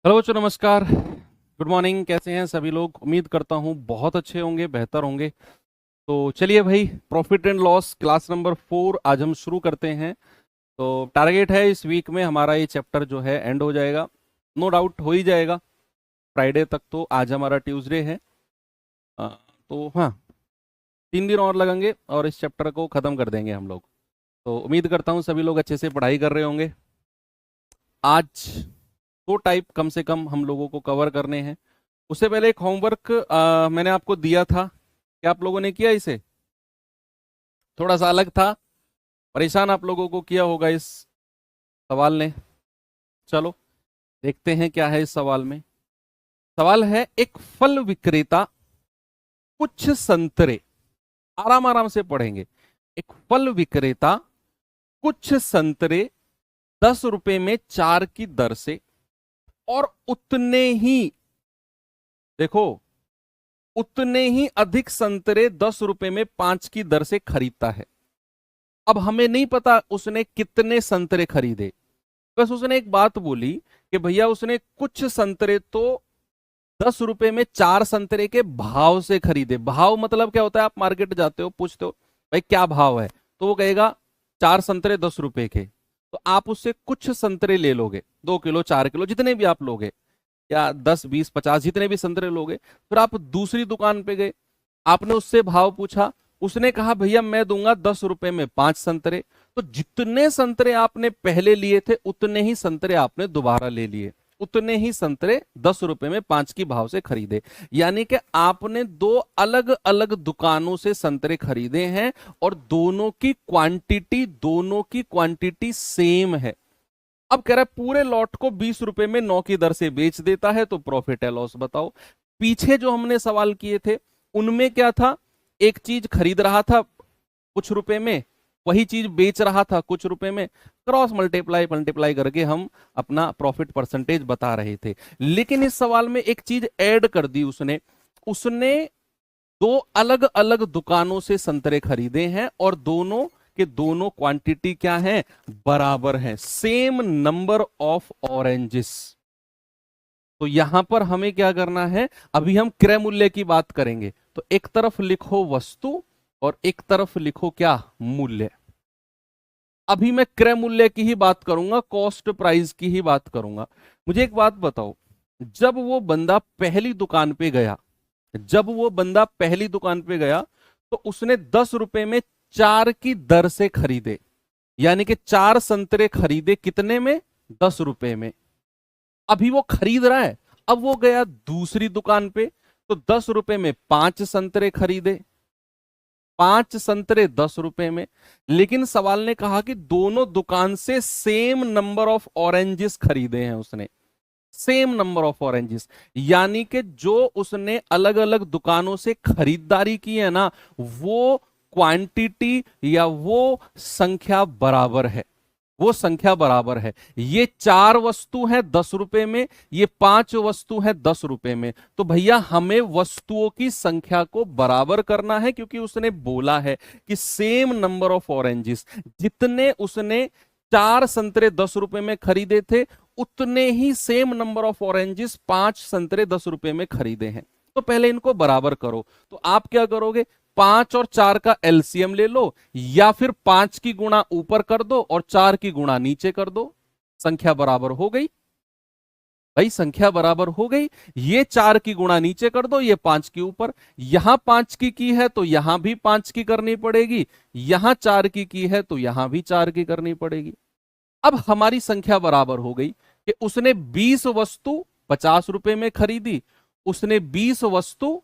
Hello बच्चों, नमस्कार। Good morning. कैसे हैं सभी लोग? उम्मीद करता हूँ बहुत अच्छे होंगे, बेहतर होंगे। तो चलिए भाई, profit and loss class number 4 आज हम शुरू करते हैं। तो टारगेट है इस वीक में हमारा ये चैप्टर जो है एंड हो जाएगा। नो डाउट हो ही जाएगा फ्राइडे तक। तो आज हमारा ट्यूसडे है। अ, तो हाँ, 3 दिन और लगेंगे और इस चैप्टर को ख़त्म कर देंगे हम लोग। तो उम्मीद करता हूँ सभी लोग अच्छे से पढ़ाई कर रहे होंगे। आज 2 टाइप कम से कम हम लोगों को कवर करने हैं। उससे पहले एक होमवर्क मैंने आपको दिया था। क्या आप लोगों ने किया इसे? थोड़ा सा अलग था, परेशान आप लोगों को किया होगा इस सवाल ने। चलो देखते हैं क्या है इस सवाल में। सवाल है, एक फल विक्रेता कुछ संतरे, आराम आराम से पढ़ेंगे। एक फल विक्रेता कुछ संतरे 10 रुपए में 4 की दर से और उतने ही, देखो, उतने ही अधिक संतरे 10 रुपए में 5 की दर से खरीदता है। अब हमें नहीं पता उसने कितने संतरे खरीदे, बस उसने एक बात बोली कि भैया उसने कुछ संतरे तो 10 रुपए में 4 संतरे के भाव से खरीदे। भाव मतलब क्या होता है? आप मार्केट जाते हो, पूछते हो भाई क्या भाव है, तो वो कहेगा 4 संतरे 10 रुपए के। तो आप उससे कुछ संतरे ले लोगे, 2 किलो 4 किलो जितने भी आप लोगे, या 10 20 50 जितने भी संतरे लोगे। फिर आप दूसरी दुकान पे गए, आपने उससे भाव पूछा, उसने कहा भैया मैं दूंगा 10 रुपए में 5 संतरे। तो जितने संतरे आपने पहले लिए थे उतने ही संतरे आपने दोबारा ले लिए, उतने ही संतरे 10 रुपए में 5 की भाव से खरीदे। यानी कि आपने दो अलग अलग दुकानों से संतरे खरीदे हैं और दोनों की क्वांटिटी सेम है। अब कह रहा है पूरे लॉट को 20 रुपए में 9 की दर से बेच देता है, तो प्रॉफिट है लॉस बताओ। पीछे जो हमने सवाल किए थे उनमें क्या था? एक चीज खरीद रहा था कुछ रुपए में, वही चीज बेच रहा था कुछ रुपए में। क्रॉस मल्टीप्लाई मल्टीप्लाई करके हम अपना प्रॉफिट परसेंटेज बता रहे थे। लेकिन इस सवाल में एक चीज ऐड कर दी उसने। उसने दो अलग अलग दुकानों से संतरे खरीदे हैं और दोनों के दोनों क्वांटिटी क्या है? बराबर है, सेम नंबर ऑफ ऑरेंजेस। तो यहां पर हमें क्या करना है? अभी हम क्रय मूल्य की बात करेंगे, तो एक तरफ लिखो वस्तु और एक तरफ लिखो क्या? मूल्य। अभी मैं क्रय मूल्य की ही बात करूंगा, कॉस्ट प्राइस की ही बात करूंगा। मुझे एक बात बताओ, जब वो बंदा पहली दुकान पे गया, जब वो बंदा पहली दुकान पे गया तो उसने 10 रुपए में 4 की दर से खरीदे। यानी कि 4 संतरे खरीदे कितने में? 10 रुपए में। अभी वो खरीद रहा है, अब वो गया दूसरी दुकान पे, तो 10 रुपए में 5 संतरे खरीदे, 5 संतरे 10 रुपए में। लेकिन सवाल ने कहा कि दोनों दुकान से सेम नंबर ऑफ ऑरेंजेस खरीदे हैं उसने, सेम नंबर ऑफ ऑरेंजेस। यानी कि जो उसने अलग अलग दुकानों से खरीदारी की है ना, वो क्वांटिटी या वो संख्या बराबर है, वो संख्या बराबर है। ये 4 वस्तु है 10 रुपए में, ये 5 वस्तु है 10 रुपए में। तो भैया हमें वस्तुओं की संख्या को बराबर करना है, क्योंकि उसने बोला है कि सेम नंबर ऑफ ऑरेंजेस। जितने उसने 4 संतरे 10 रुपए में खरीदे थे, उतने ही सेम नंबर ऑफ ऑरेंजेस 5 संतरे 10 रुपए में खरीदे हैं। तो पहले इनको बराबर करो। तो आप क्या करोगे? 5 और 4 का एलसीएम ले लो, या फिर 5 की गुणा ऊपर कर दो और 4 की गुणा नीचे कर दो। संख्या बराबर हो गई भाई, संख्या बराबर हो गई। ये 4 की गुणा नीचे कर दो, ये 5 की ऊपर। यहां 5 की है तो यहां भी 5 की करनी पड़ेगी, यहां 4 की है तो यहां भी 4 की करनी पड़ेगी। अब हमारी संख्या बराबर हो गई कि उसने 20 वस्तु 50 रुपए में खरीदी, उसने 20 वस्तु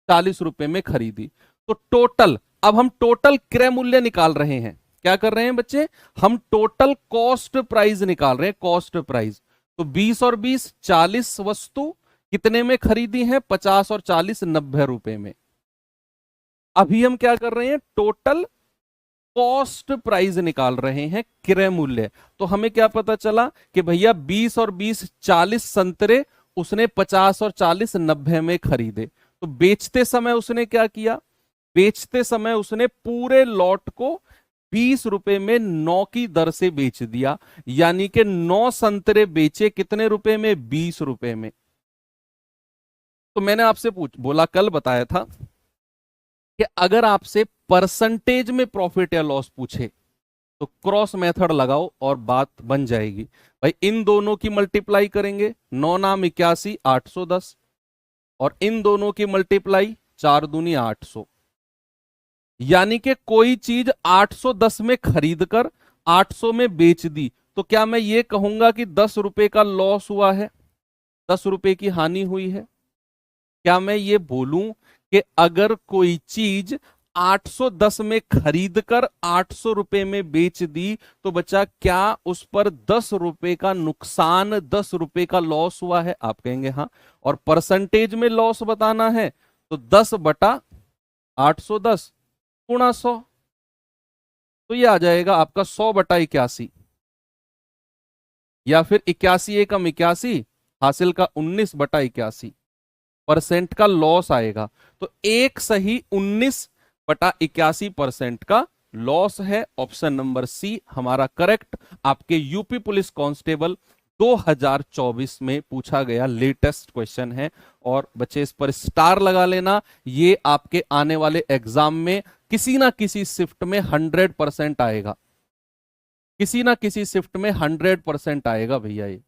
40 रुपए में खरीदी। तो टोटल, अब हम टोटल क्रय मूल्य निकाल रहे हैं। क्या कर रहे हैं बच्चे? हम टोटल कॉस्ट प्राइस निकाल रहे हैं, कॉस्ट प्राइस। तो 20 और 20 40 वस्तु कितने में खरीदी है? 50 और 40 90 रुपए में। अभी हम क्या कर रहे हैं? टोटल कॉस्ट प्राइस निकाल रहे हैं, क्रय मूल्य। तो हमें क्या पता चला कि भैया 20 और 20 40 संतरे उसने 50 और 40 90 में खरीदे। तो बेचते समय उसने क्या किया? बेचते समय उसने पूरे लॉट को 20 रुपए में 9 की दर से बेच दिया, यानी कि 9 संतरे बेचे कितने रुपए में? 20 रुपए में। तो मैंने आपसे बोला, कल बताया था कि अगर आपसे परसेंटेज में प्रॉफिट या लॉस पूछे तो क्रॉस मेथड लगाओ और बात बन जाएगी। भाई इन दोनों की मल्टीप्लाई करेंगे, 9 नाम 81, 810, और इन दोनों की मल्टीप्लाई 4 दूनी 800, यानी कि कोई चीज 810 में खरीद कर 800 में बेच दी, तो क्या मैं ये कहूंगा कि 10 रुपए का लॉस हुआ है, 10 रुपए की हानि हुई है? क्या मैं ये बोलूं कि अगर कोई चीज 810 में खरीद कर 800 रुपए में बेच दी तो बच्चा क्या उस पर 10 रुपए का नुकसान, 10 रुपए का लॉस हुआ है? आप कहेंगे हाँ। और परसेंटेज में लॉस बताना है तो 10 बटा 810 गुणा 100, तो ये आ जाएगा आपका 100 बटा 81, या फिर 81 एकम 81, हासिल का 19 बटा 81% का लॉस आएगा। तो एक सही 19 बटा 81% का लॉस है। ऑप्शन नंबर सी हमारा करेक्ट, आपके यूपी पुलिस कांस्टेबल 2024 में पूछा गया लेटेस्ट क्वेश्चन है। और बच्चे इस पर स्टार लगा लेना, ये आपके आने वाले एग्जाम में किसी ना किसी शिफ्ट में 100% आएगा, किसी ना किसी शिफ्ट में 100% आएगा भैया। ये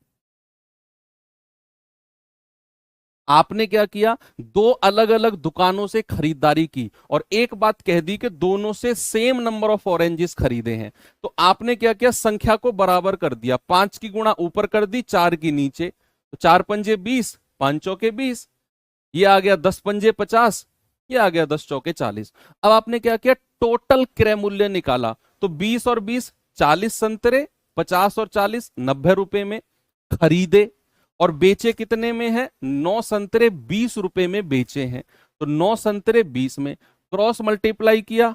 आपने क्या किया, दो अलग अलग दुकानों से खरीदारी की और एक बात कह दी कि दोनों से सेम नंबर ऑफ ऑरेंजेस खरीदे हैं, तो आपने क्या किया, संख्या को बराबर कर दिया, 5 की गुणा ऊपर कर दी, 4 की नीचे, तो 4 पंजे 20, 5 चौके 20, ये आ गया 10 पंजे 50, ये आ गया 10 चौके 40। अब आपने क्या किया, टोटल क्रय मूल्य निकाला, तो 20 और 20 40 संतरे, 50 और 40 90 रुपए में खरीदे, और बेचे कितने में है, 9 संतरे 20 रुपए में बेचे हैं, तो 9 संतरे 20 में, क्रॉस मल्टीप्लाई किया,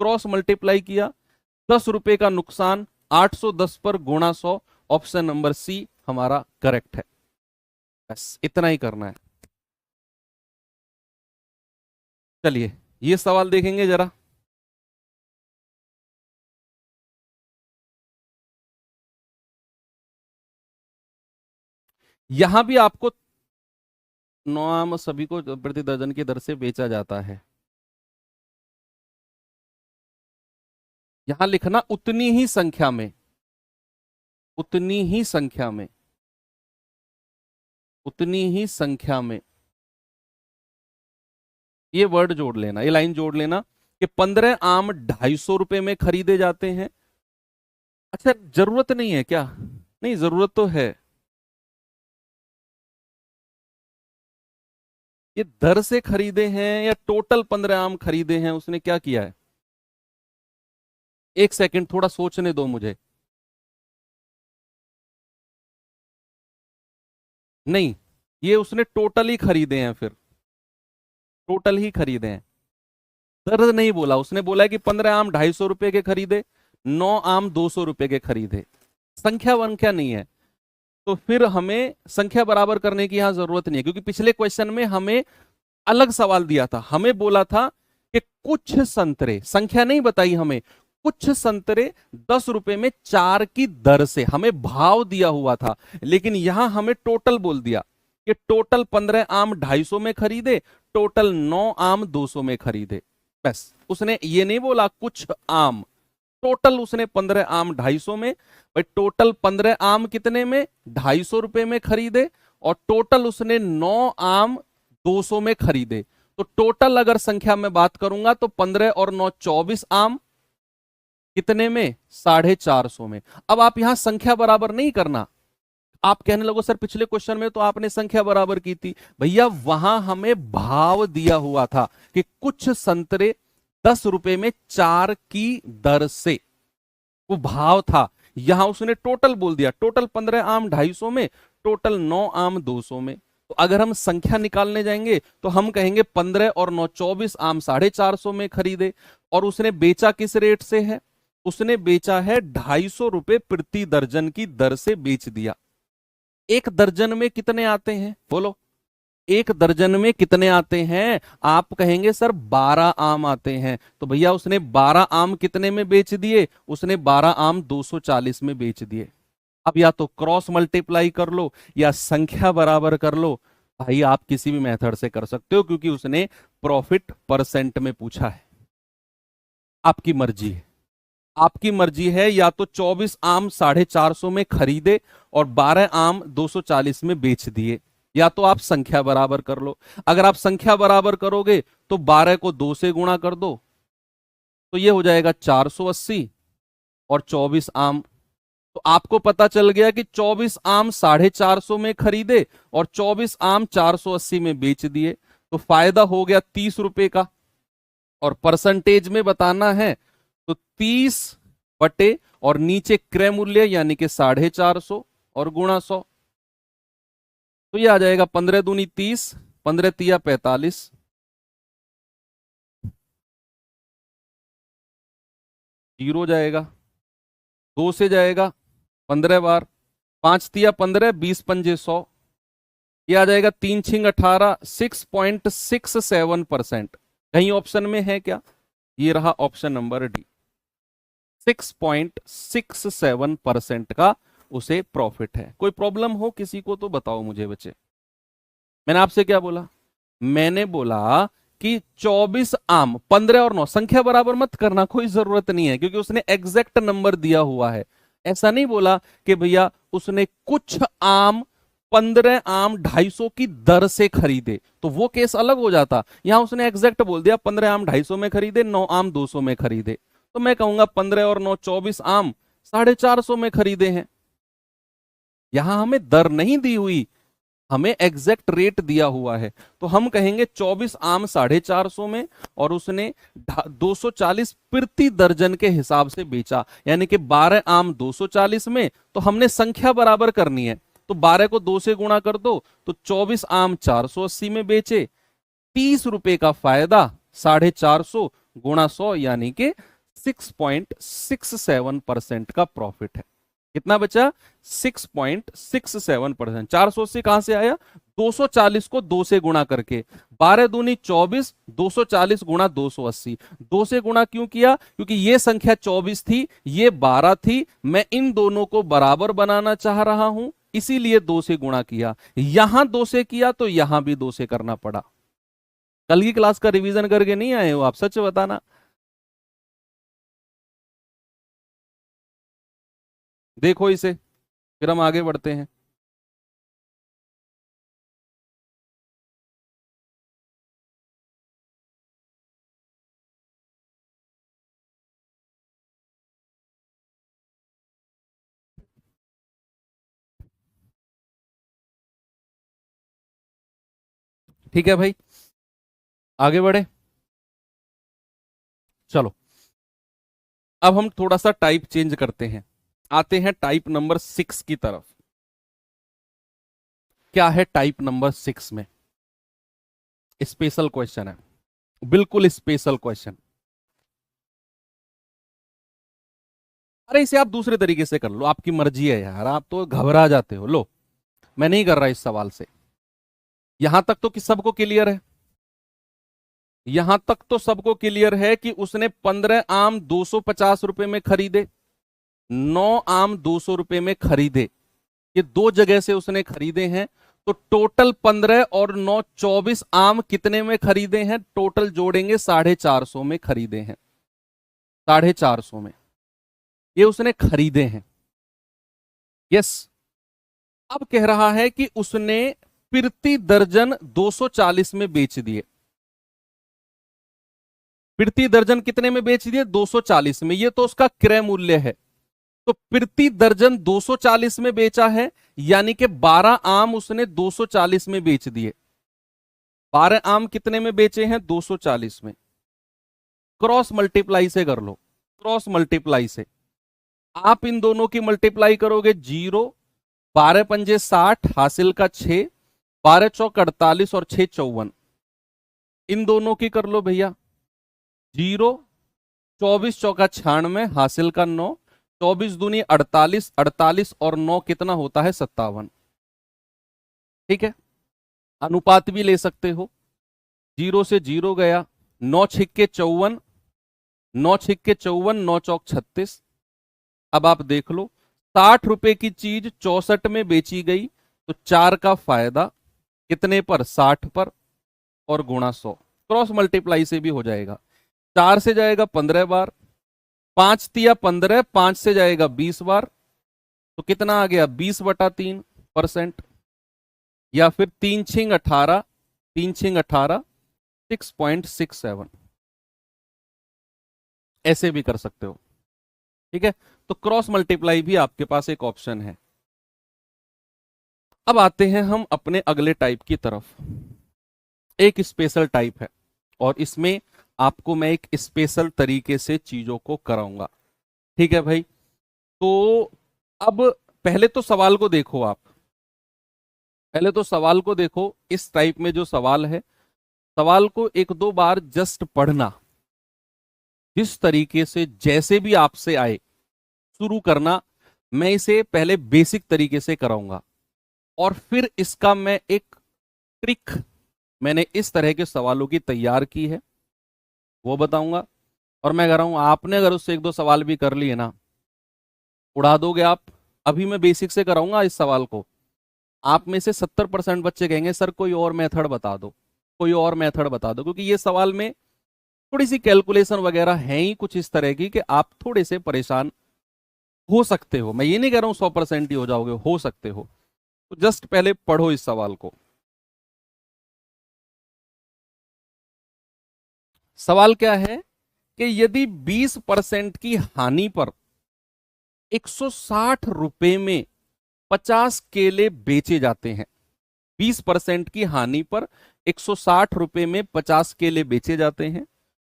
क्रॉस मल्टीप्लाई किया, 10 रुपए का नुकसान, 810 पर गुणा 100, ऑप्शन नंबर सी हमारा करेक्ट है। बस इतना ही करना है। चलिए ये सवाल देखेंगे जरा। यहां भी आपको 9 आम सभी को प्रति दर्जन की दर से बेचा जाता है, यहां लिखना उतनी ही संख्या में, उतनी ही संख्या में, उतनी ही संख्या में, ये वर्ड जोड़ लेना, ये लाइन जोड़ लेना कि 15 आम 250 रुपए में खरीदे जाते हैं। अच्छा जरूरत नहीं है क्या? नहीं जरूरत तो है। ये दर से खरीदे हैं या टोटल 15 आम खरीदे हैं, उसने क्या किया है? एक सेकंड थोड़ा सोचने दो मुझे। नहीं, ये उसने टोटल ही खरीदे हैं, फिर टोटल ही खरीदे हैं, दर नहीं बोला उसने, बोला है कि 15 आम 250 रुपए के खरीदे, 9 आम 200 रुपए के खरीदे, संख्या वंख्या नहीं है। तो फिर हमें संख्या बराबर करने की यहां जरूरत नहीं है, क्योंकि पिछले क्वेश्चन में हमें अलग सवाल दिया था, हमें बोला था कि कुछ संतरे, संख्या नहीं बताई हमें, कुछ संतरे 10 रुपए में 4 की दर से, हमें भाव दिया हुआ था, लेकिन यहां हमें टोटल बोल दिया कि टोटल 15 आम 250 में खरीदे, टोटल 9 आम 200 में खरीदे। बस उसने ये नहीं बोला कुछ आम, टोटल उसने 15 आम 250 में, भाई टोटल 15 आम कितने में, 250 रुपए में खरीदे, और टोटल उसने 9 आम 200 में खरीदे। तो टोटल अगर संख्या में बात करूंगा तो 15 और 9 24 आम कितने में, 450 में। अब आप यहां संख्या बराबर नहीं करना, आप कहने लगो सर पिछले क्वेश्चन में तो आपने संख्या बराबर की थी। भैया वहां हमें भाव दिया हुआ था कि कुछ संतरे 10 रुपए में 4 की दर से, वो भाव था, यहां उसने टोटल बोल दिया, टोटल 15 आम 250 में, टोटल 9 आम 200 में। तो अगर हम संख्या निकालने जाएंगे तो हम कहेंगे 15 और 9 24 आम 450 में खरीदे, और उसने बेचा किस रेट से है, उसने बेचा है 250 रुपए प्रति दर्जन की दर से बेच दिया। एक दर्जन में कितने आते हैं बोलो, एक दर्जन में कितने आते हैं? आप कहेंगे सर 12 आम आते हैं। तो भैया उसने 12 आम कितने में बेच दिए? उसने 12 आम 240 में बेच दिए। अब या तो क्रॉस मल्टीप्लाई कर लो या संख्या बराबर कर लो। भाई आप किसी भी मेथड से कर सकते हो, क्योंकि उसने प्रॉफिट परसेंट में पूछा है। आपकी मर्जी है, आपकी मर्जी है। या तो 24 आम 450 में खरीदे और 12 आम 240 में बेच दिए, या तो आप संख्या बराबर कर लो। अगर आप संख्या बराबर करोगे तो 12 को 2 से गुणा कर दो, तो ये हो जाएगा 480 और 24 आम। तो आपको पता चल गया कि 24 आम 450 में खरीदे और 24 आम 480 में बेच दिए। तो फायदा हो गया 30 रुपए का। और परसेंटेज में बताना है तो 30 बटे और नीचे क्रय मूल्य यानी कि 450 और गुणा 100। तो ये आ जाएगा 15 दूनी 30, 15 तिया 45, 0 जाएगा, 2 से जाएगा 15 बार, 5 तिया 15, 20 पंजे 100। ये आ जाएगा 3 छिंग 18, 6.67%। कहीं ऑप्शन में है क्या? ये रहा ऑप्शन नंबर डी, 6.67% का उसे प्रॉफिट है। कोई प्रॉब्लम हो किसी को तो बताओ मुझे बच्चे। मैंने आपसे क्या बोला? मैंने बोला कि 24 आम, 15 और 9 संख्या बराबर मत करना, कोई जरूरत नहीं है, क्योंकि उसने एग्जैक्ट नंबर दिया हुआ है। ऐसा नहीं बोला कि भैया उसने कुछ आम 15 आम 250 की दर से खरीदे, तो वो केस अलग हो जाता। यहां उसने एग्जैक्ट बोल दिया 15 आम 250 में खरीदे, 9 आम 200 में खरीदे। तो मैं कहूंगा 15 और 9 24 आम 450 में खरीदे हैं। यहां हमें दर नहीं दी हुई, हमें एग्जैक्ट रेट दिया हुआ है। तो हम कहेंगे 24 आम 450 में और उसने 240 प्रति दर्जन के हिसाब से बेचा, यानी कि 12 आम 240 में। तो हमने संख्या बराबर करनी है, तो 12 को 2 से गुणा कर दो, तो 24 आम 480 में बेचे, 30 रुपए का फायदा, 450 गुणा 100 यानी कि 6.67% का प्रॉफिट है। कितना बचा? 6.67%। 480 कहां से आया? 240 को 2 से गुणा करके, 12 दूनी 24, 240 गुणा 280। 2 से गुणा क्यों किया? क्योंकि ये संख्या 24 थी, ये 12 थी, मैं इन दोनों को बराबर बनाना चाह रहा हूं, इसीलिए 2 से गुणा किया। यहां 2 से किया तो यहां भी 2 से करना पड़ा। कल की क्लास का रिवीजन करके नहीं आए हो आप? सच बताना। देखो इसे, फिर हम आगे बढ़ते हैं। ठीक है भाई, आगे बढ़े। चलो अब हम थोड़ा सा टाइप चेंज करते हैं, आते हैं टाइप नंबर 6 की तरफ। क्या है टाइप नंबर 6 में? स्पेशल क्वेश्चन है, बिल्कुल स्पेशल क्वेश्चन। अरे इसे आप दूसरे तरीके से कर लो, आपकी मर्जी है यार, आप तो घबरा जाते हो। लो, मैं नहीं कर रहा इस सवाल से। यहां तक तो कि सबको क्लियर है, यहां तक तो सबको क्लियर है कि उसने 15 आम 250 रुपए में खरीदे, 9 आम 200 रुपए में खरीदे। ये दो जगह से उसने खरीदे हैं। तो टोटल 15 और 9 24 आम कितने में खरीदे हैं? टोटल जोड़ेंगे 450 में खरीदे हैं, 450 में ये उसने खरीदे हैं। यस। अब कह रहा है कि उसने प्रति दर्जन 240 में बेच दिए। प्रति दर्जन कितने में बेच दिए? 240 में। ये तो उसका क्रय मूल्य है। तो प्रति दर्जन 240 में बेचा है, यानी कि 12 आम उसने 240 में बेच दिए। 12 आम कितने में बेचे हैं? 240 में। क्रॉस मल्टीप्लाई से कर लो, क्रॉस मल्टीप्लाई से आप इन दोनों की मल्टीप्लाई करोगे 0, 12 पंजे 60, हासिल का 6, 12 चौक 48 और 6 54। इन दोनों की कर लो भैया, 0, 24 चौका 96, हासिल का 9, 24 दूनी 48, 48 और 9 कितना होता है? 57। ठीक है। अनुपात भी ले सकते हो, 0 से 0 गया, 9 छिक्के 54, 9 छिक्के 54, 9 चौक 36। अब आप देख लो, 60 रुपए की चीज 64 में बेची गई, तो 4 का फायदा कितने पर, 60 पर, और गुणा 100, क्रॉस मल्टीप्लाई से भी हो जाएगा। 4 से जाएगा 15 बार, 5 तिया 15, 5 से जाएगा 20 बार, तो कितना आ गया, 20/3%, या फिर 3 छिंग 18, 3 छिंग 18, 6.67, ऐसे भी कर सकते हो। ठीक है, तो क्रॉस मल्टीप्लाई भी आपके पास एक ऑप्शन है। अब आते हैं हम अपने अगले टाइप की तरफ। एक स्पेशल टाइप है, और इसमें आपको मैं एक स्पेशल तरीके से चीजों को कराऊंगा। ठीक है भाई, तो अब पहले तो सवाल को देखो आप, पहले तो सवाल को देखो। इस टाइप में जो सवाल है, सवाल को एक दो बार जस्ट पढ़ना, जिस तरीके से जैसे भी आपसे आए शुरू करना। मैं इसे पहले बेसिक तरीके से कराऊंगा, और फिर इसका मैं एक ट्रिक, मैंने इस तरह के सवालों की तैयार की है, वो बताऊंगा। और मैं कह रहा हूं, आपने अगर उससे एक दो सवाल भी कर लिए ना, उड़ा दोगे आप। अभी मैं बेसिक से कराऊंगा इस सवाल को। आप में से 70% बच्चे कहेंगे सर कोई और मेथड बता दो, कोई और मेथड बता दो, क्योंकि ये सवाल में थोड़ी सी कैलकुलेशन वगैरह है ही कुछ इस तरह की कि आप थोड़े से परेशान हो सकते हो। मैं ये नहीं कह रहा हूं 100% ही हो जाओगे, हो सकते हो। तो जस्ट पहले पढ़ो इस सवाल को। सवाल क्या है कि यदि 20% की हानि पर 160 रुपए में 50 केले बेचे जाते हैं, 20% की हानि पर 160 रुपए में 50 केले बेचे जाते हैं,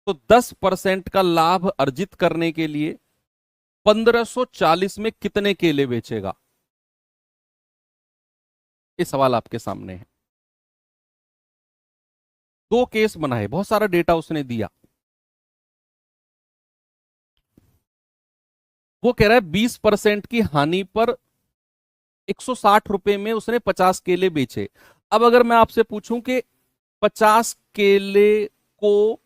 तो 10% का लाभ अर्जित करने के लिए 1540 में कितने केले बेचेगा? ये सवाल आपके सामने है। दो केस बनाए, बहुत सारा डेटा उसने दिया। वो कह रहा है 20% की हानि पर 160 रुपए में उसने 50 केले बेचे। अब अगर मैं आपसे पूछूं कि 50 केले को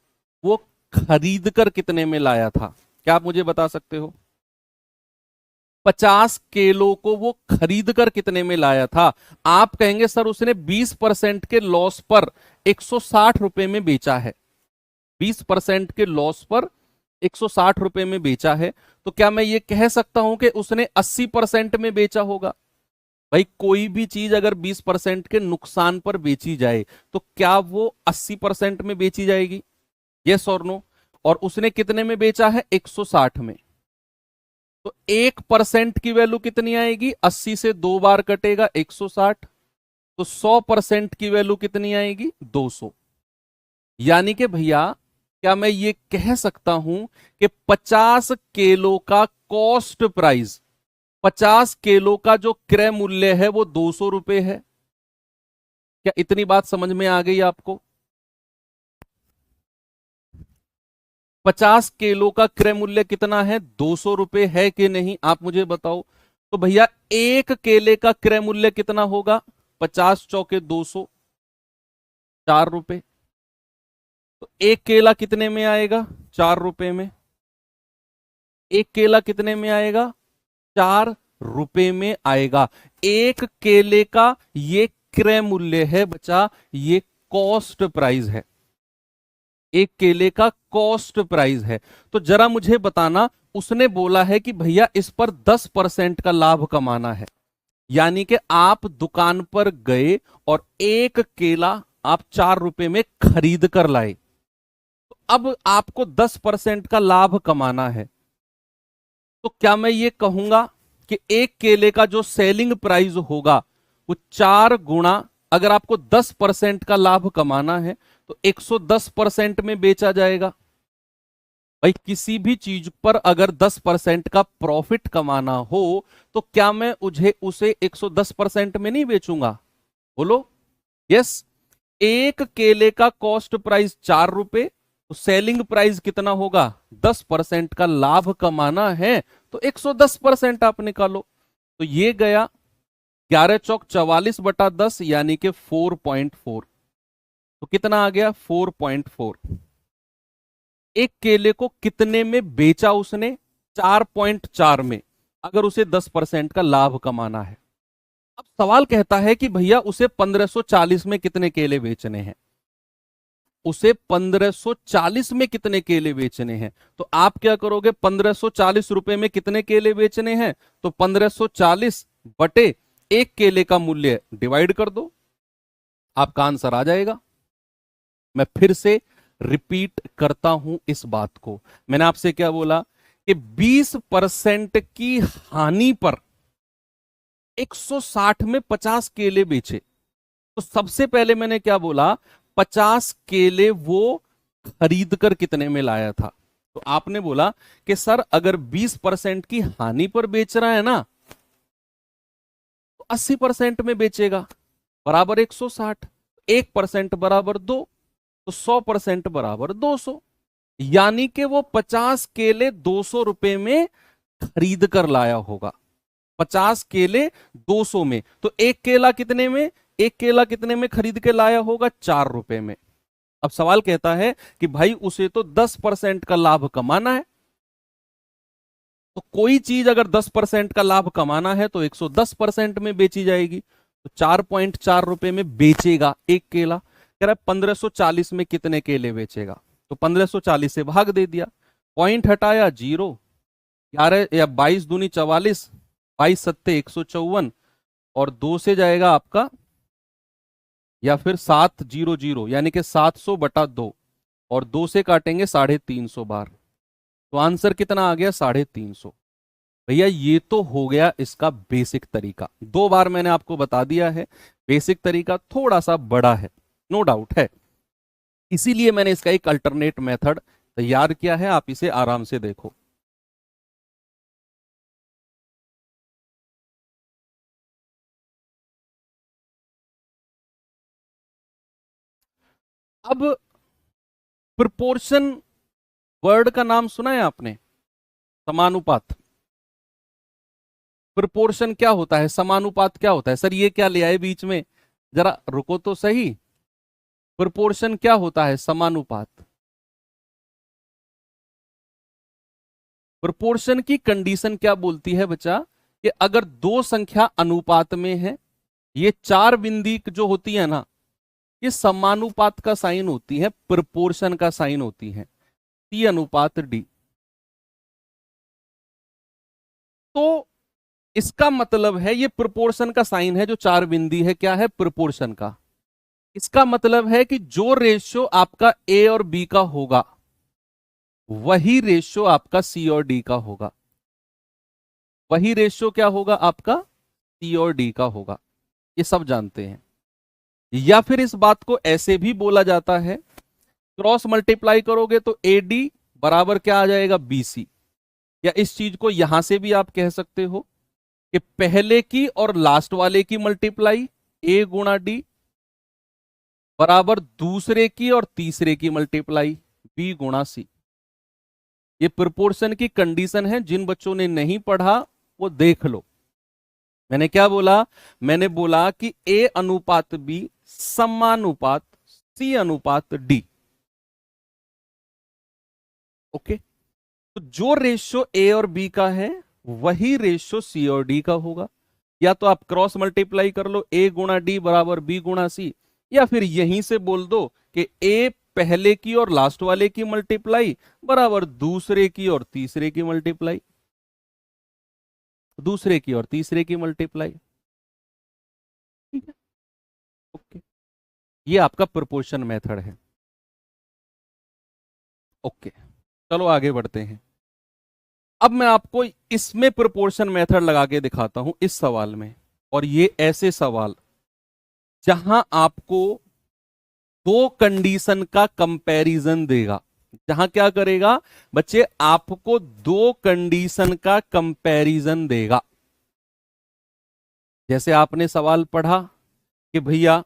वो खरीद कर कितने में लाया था, क्या आप मुझे बता सकते हो? 50 केलों को वो खरीद कर कितने में लाया था? आप कहेंगे सर उसने 20% के लॉस पर 160 रुपए में बेचा है, 20% के लॉस पर 160 रुपए में बेचा है, तो क्या मैं ये कह सकता हूं कि उसने 80% में बेचा होगा? भाई कोई भी चीज अगर 20% के नुकसान पर बेची जाए, तो क्या वो 80% में बेची जाएगी? यस और नो? और उसने कितने में बेचा है? 160 में। तो 1% की वैल्यू कितनी आएगी? 80 से 2 बार कटेगा 160, तो 100% की वैल्यू कितनी आएगी? 200। यानी कि भैया क्या मैं ये कह सकता हूं कि 50 केलो का कॉस्ट प्राइस, 50 केलो का जो क्रय मूल्य है वो 200 रुपए है। क्या इतनी बात समझ में आ गई आपको? 50 किलो का क्रय मूल्य कितना है? 200 रुपए है कि नहीं, आप मुझे बताओ। तो भैया एक केले का क्रय मूल्य कितना होगा? 50 चौके 200, 4 रुपए। तो एक केला कितने में आएगा? 4 रुपए में। एक केला कितने में आएगा? 4 रुपए में आएगा। एक केले का ये क्रय मूल्य है बच्चा, ये कॉस्ट प्राइस है, एक केले का कॉस्ट प्राइस है। तो जरा मुझे बताना, उसने बोला है कि भैया इस पर 10% का लाभ कमाना है, यानी कि आप दुकान पर गए और एक केला आप 4 रुपए में खरीद कर लाए, तो अब आपको 10% का लाभ कमाना है। तो क्या मैं ये कहूंगा कि एक केले का जो सेलिंग प्राइस होगा वो 4 गुना, अगर आपको 10% का लाभ कमाना है तो 110% में बेचा जाएगा। भाई किसी भी चीज पर अगर 10% का प्रॉफिट कमाना हो तो क्या मैं उसे 110% में नहीं बेचूंगा? बोलो यस। एक केले का कॉस्ट प्राइस 4 रुपए, तो सेलिंग प्राइस कितना होगा? 10% का लाभ कमाना है तो 110% आप निकालो। तो ये गया 11 चौक 44/10 यानी कि 4.4। तो कितना आ गया 4.4। एक केले को कितने में बेचा उसने 4.4 में, अगर उसे 10% का लाभ कमाना है। अब सवाल कहता है कि भैया उसे 1540 में कितने केले बेचने हैं, उसे 1540 में कितने केले बेचने हैं। तो आप क्या करोगे, 1540 रुपए में कितने केले बेचने हैं, तो 1540 बटे एक केले का मूल्य डिवाइड कर दो, आपका आंसर आ जाएगा। मैं फिर से रिपीट करता हूं इस बात को, मैंने आपसे क्या बोला कि 20% की हानि पर 160 में 50 केले बेचे। तो सबसे पहले मैंने क्या बोला, 50 केले वो खरीद कर कितने में लाया था। तो आपने बोला कि सर अगर 20% की हानि पर बेच रहा है ना, तो 80% में बेचेगा, बराबर 160, 1% बराबर 2, तो 100% बराबर 200, यानी कि वो 50 केले 200 रुपए में खरीद कर लाया होगा। 50 केले 200 में, तो एक केला कितने में, एक केला कितने में खरीद के लाया होगा, 4 रुपए में। अब सवाल कहता है कि भाई उसे तो 10% का लाभ कमाना है। तो कोई चीज अगर 10% का लाभ कमाना है तो 110% में बेची जाएगी। तो 4.4 रुपए में बेचेगा एक केला। कह रहा है 1540 में कितने केले बेचेगा, तो 1540 से भाग दे दिया, पॉइंट हटाया 0, 11 या 22 दूनी 44, 22 सत्ते 154, और 2 से जाएगा आपका, या फिर 700 यानी कि 700/2, और 2 से काटेंगे 350 बार, तो आंसर कितना आ गया 350। भैया ये तो हो गया इसका बेसिक तरीका। 2 बार मैंने आपको बता दिया है, बेसिक तरीका थोड़ा सा बड़ा है, नो डाउट है, इसीलिए मैंने इसका एक अल्टरनेट मेथड तैयार किया है, आप इसे आराम से देखो। अब प्रोपोर्शन वर्ड का नाम सुना है आपने, समानुपात। प्रोपोर्शन क्या होता है, समानुपात क्या होता है, सर ये क्या ले आए बीच में, जरा रुको तो सही। प्रोपोर्शन क्या होता है, समानुपात। प्रोपोर्शन की कंडीशन क्या बोलती है बच्चा, कि अगर दो संख्या अनुपात में है, ये 4 बिंदी जो होती है ना, ये समानुपात का साइन होती है, प्रोपोर्शन का साइन होती है, C/D। तो इसका मतलब है ये प्रोपोर्शन का साइन है, जो 4 बिंदी है क्या है, प्रोपोर्शन का। इसका मतलब है कि जो रेशियो आपका ए और बी का होगा वही रेशियो आपका सी और डी का होगा, वही रेशियो क्या होगा आपका, सी और डी का होगा, ये सब जानते हैं। या फिर इस बात को ऐसे भी बोला जाता है, क्रॉस मल्टीप्लाई करोगे तो ए डी बराबर क्या आ जाएगा, बी सी। या इस चीज को यहां से भी आप कह सकते हो कि पहले की और लास्ट वाले की मल्टीप्लाई ए गुणा डी बराबर दूसरे की और तीसरे की मल्टीप्लाई बी गुणा सी। ये प्रोपोर्शन की कंडीशन है, जिन बच्चों ने नहीं पढ़ा वो देख लो। मैंने क्या बोला, मैंने बोला कि ए अनुपात बी समानुपात सी अनुपात डी। ओके, तो जो रेशियो ए और बी का है वही रेशियो सी और डी का होगा। या तो आप क्रॉस मल्टीप्लाई कर लो, ए गुणा डी बराबर बी गुणा सी, या फिर यहीं से बोल दो कि ए पहले की और लास्ट वाले की मल्टीप्लाई बराबर दूसरे की और तीसरे की मल्टीप्लाई, दूसरे की और तीसरे की मल्टीप्लाई। ठीक है, ओके, ये आपका प्रोपोर्शन मेथड है। ओके, चलो आगे बढ़ते हैं। अब मैं आपको इसमें प्रोपोर्शन मेथड लगा के दिखाता हूं इस सवाल में, और ये ऐसे सवाल जहां आपको दो कंडीशन का कंपैरिजन देगा, जहां क्या करेगा बच्चे, आपको दो कंडीशन का कंपैरिजन देगा। जैसे आपने सवाल पढ़ा कि भैया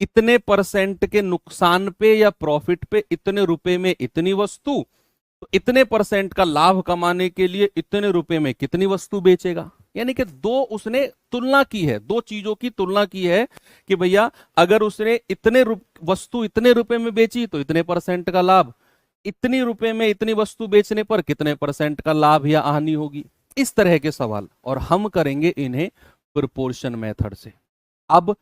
इतने परसेंट के नुकसान पे या प्रॉफिट पे इतने रुपए में इतनी वस्तु, तो इतने परसेंट का लाभ कमाने के लिए इतने रुपए में कितनी वस्तु बेचेगा। यानी कि दो उसने तुलना की है, दो चीजों की तुलना की है कि भैया अगर उसने वस्तु इतने रुपए में बेची तो इतने परसेंट का लाभ, इतनी रुपए में इतनी वस्तु बेचने पर कितने परसेंट का लाभ या हानि होगी, इस तरह के सवाल। और हम करेंगे इन्हें प्रोपोर्शन मेथड से। अब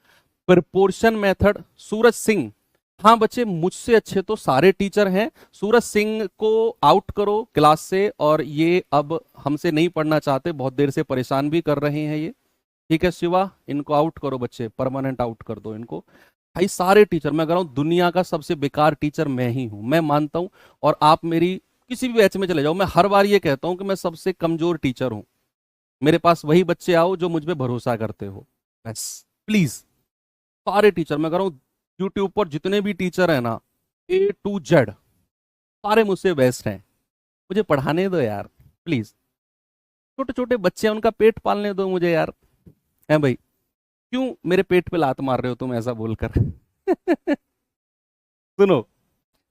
प्रोपोर्शन मेथड, सूरज सिंह, हाँ बच्चे मुझसे अच्छे तो सारे टीचर हैं, सूरज सिंह को आउट करो क्लास से, और ये अब हमसे नहीं पढ़ना चाहते, बहुत देर से परेशान भी कर रहे हैं ये। ठीक है शिवा, इनको आउट करो बच्चे, परमानेंट आउट कर दो इनको। भाई सारे टीचर, मैं कह रहा हूं दुनिया का सबसे बेकार टीचर मैं ही हूं, मैं मानता हूं। और आप मेरी किसी भी बैच में चले जाओ, मैं हर बार ये कहता हूं कि मैं सबसे कमजोर टीचर हूं। मेरे पास वही बच्चे आओ जो मुझ पे भरोसा करते हो, बस प्लीज। सारे टीचर, मैं कह रहा हूं यूट्यूब पर जितने भी टीचर है ना, A to Z सारे मुझसे बेस्ट हैं। मुझे पढ़ाने दो यार प्लीज। छोटे छोटे बच्चे हैं, उनका पेट पालने दो मुझे यार। है भाई, क्यों मेरे पेट पे लात मार रहे हो तुम ऐसा बोलकर? सुनो,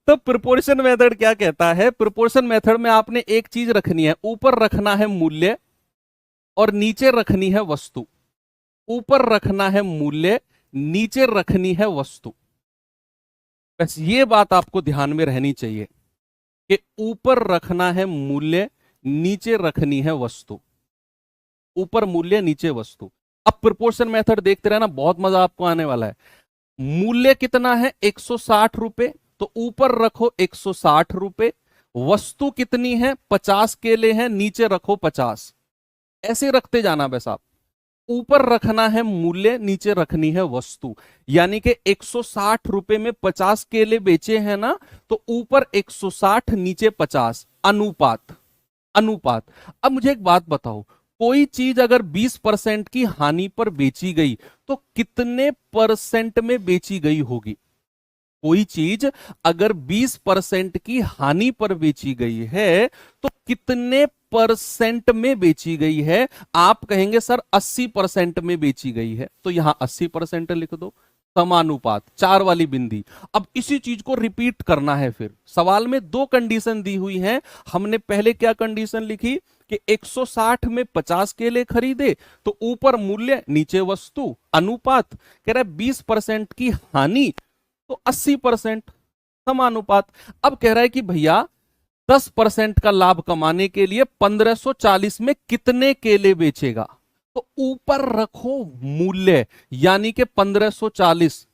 तो प्रोपोर्शन मेथड क्या कहता है? प्रोपोर्शन मेथड में आपने एक चीज रखनी है, ऊपर रखना है मूल्य और नीचे रखनी है वस्तु। ऊपर रखना है मूल्य, नीचे रखनी है वस्तु। बस ये बात आपको ध्यान में रहनी चाहिए कि ऊपर रखना है मूल्य, नीचे रखनी है वस्तु। ऊपर मूल्य, नीचे वस्तु। अब प्रोपोर्शन मेथड देखते रहना, बहुत मजा आपको आने वाला है। मूल्य कितना है? 160 रुपए, तो ऊपर रखो 160 रुपए। वस्तु कितनी है? 50 केले हैं, नीचे रखो 50। ऐसे रखते जाना बस आप। ऊपर रखना है मूल्य, नीचे रखनी है वस्तु। यानी कि 160 रुपए में 50 केले बेचे हैं ना, तो ऊपर 160 नीचे 50। अनुपात, अनुपात। अब मुझे एक बात बताओ, कोई चीज अगर 20% की हानि पर बेची गई तो कितने परसेंट में बेची गई होगी? कोई चीज अगर 20% की हानि पर बेची गई है तो कितने परसेंट में बेची गई है? आप कहेंगे सर 80% में बेची गई है, तो यहां 80% लिख दो। समानुपात, 4 वाली बिंदी। अब इसी चीज को रिपीट करना है। फिर सवाल में दो कंडीशन दी हुई है। हमने पहले क्या कंडीशन लिखी कि 160 में 50 केले खरीदे, तो ऊपर मूल्य नीचे वस्तु, अनुपात। कह रहा है 20% की हानि तो 80%, समानुपात। अब कह रहा है कि भैया 10% का लाभ कमाने के लिए 1540 में कितने केले बेचेगा? तो ऊपर रखो मूल्य यानी कि 1540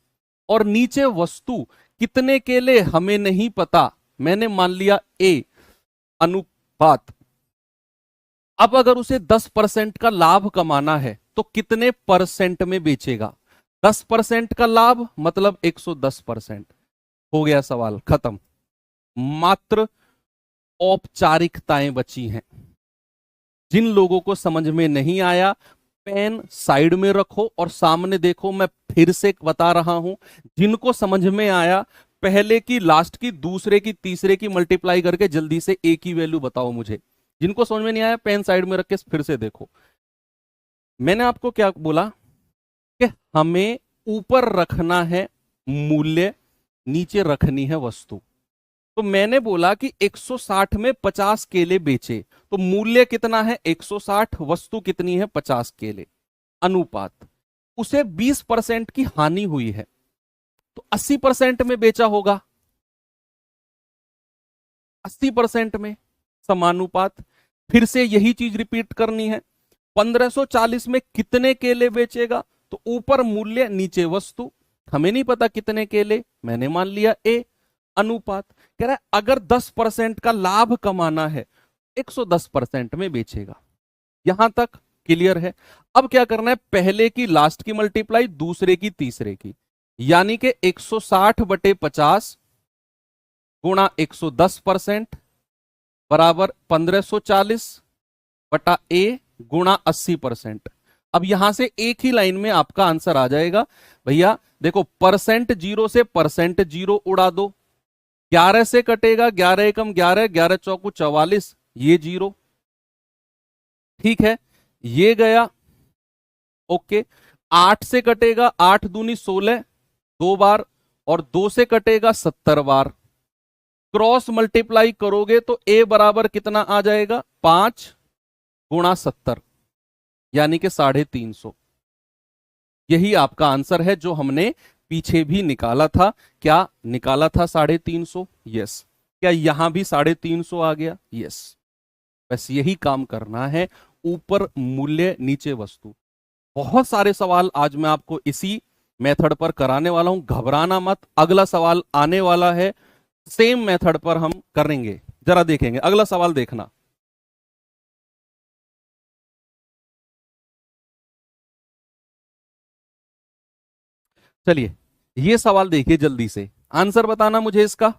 और नीचे वस्तु। कितने केले हमें नहीं पता, मैंने मान लिया ए, अनुपात। अब अगर उसे 10% का लाभ कमाना है तो कितने परसेंट में बेचेगा? 10% का लाभ मतलब 110%। हो गया सवाल खत्म। मात्र औपचारिकताएं बची हैं। जिन लोगों को समझ में नहीं आया, पेन साइड में रखो और सामने देखो। मैं फिर से बता रहा हूं, जिनको समझ में आया पहले की, लास्ट की, दूसरे की, तीसरे की मल्टीप्लाई करके जल्दी से ए की वैल्यू बताओ मुझे। जिनको समझ में नहीं आया पेन साइड में रख के फिर से देखो। मैंने आपको क्या बोला कि हमें ऊपर रखना है मूल्य, नीचे रखनी है वस्तु। तो मैंने बोला कि 160 में 50 केले बेचे, तो मूल्य कितना है? 160, वस्तु कितनी है? 50 केले। अनुपात, उसे 20% की हानि हुई है तो 80% में बेचा होगा, 80% में, समानुपात। फिर से यही चीज रिपीट करनी है। 1540 में कितने केले बेचेगा? तो ऊपर मूल्य नीचे वस्तु। हमें नहीं पता कितने केले, मैंने मान लिया ए, अनुपात। कह रहा है अगर 10% का लाभ कमाना है 110% में बेचेगा। यहां तक क्लियर है? अब क्या करना है? पहले की लास्ट की मल्टीप्लाई, दूसरे की तीसरे की, यानी कि 160 बटे 50 गुणा 110% बराबर 1540 बटा ए गुणा 80%। अब यहां से एक ही लाइन में आपका आंसर आ जाएगा। भैया देखो, परसेंट जीरो से परसेंट जीरो उड़ा दो, 11 से कटेगा, 11 एकम 11, 11 चौकू 44, ये जीरो। ठीक है, ये गया, ओके। 8 से कटेगा, 8 दूनी 16, 2 बार, और 2 से कटेगा 70 बार। क्रॉस मल्टीप्लाई करोगे तो ए बराबर कितना आ जाएगा? 5 गुणा 70। यानी कि 350। यही आपका आंसर है जो हमने पीछे भी निकाला था। क्या निकाला था? 350। यस। क्या यहां भी 350 आ गया? यस। बस यही काम करना है, ऊपर मूल्य नीचे वस्तु। बहुत सारे सवाल आज मैं आपको इसी मेथड पर कराने वाला हूं, घबराना मत। अगला सवाल आने वाला है, सेम मेथड पर हम करेंगे। जरा देखेंगे अगला सवाल, देखना। चलिए ये सवाल देखिए, जल्दी से आंसर बताना मुझे इसका।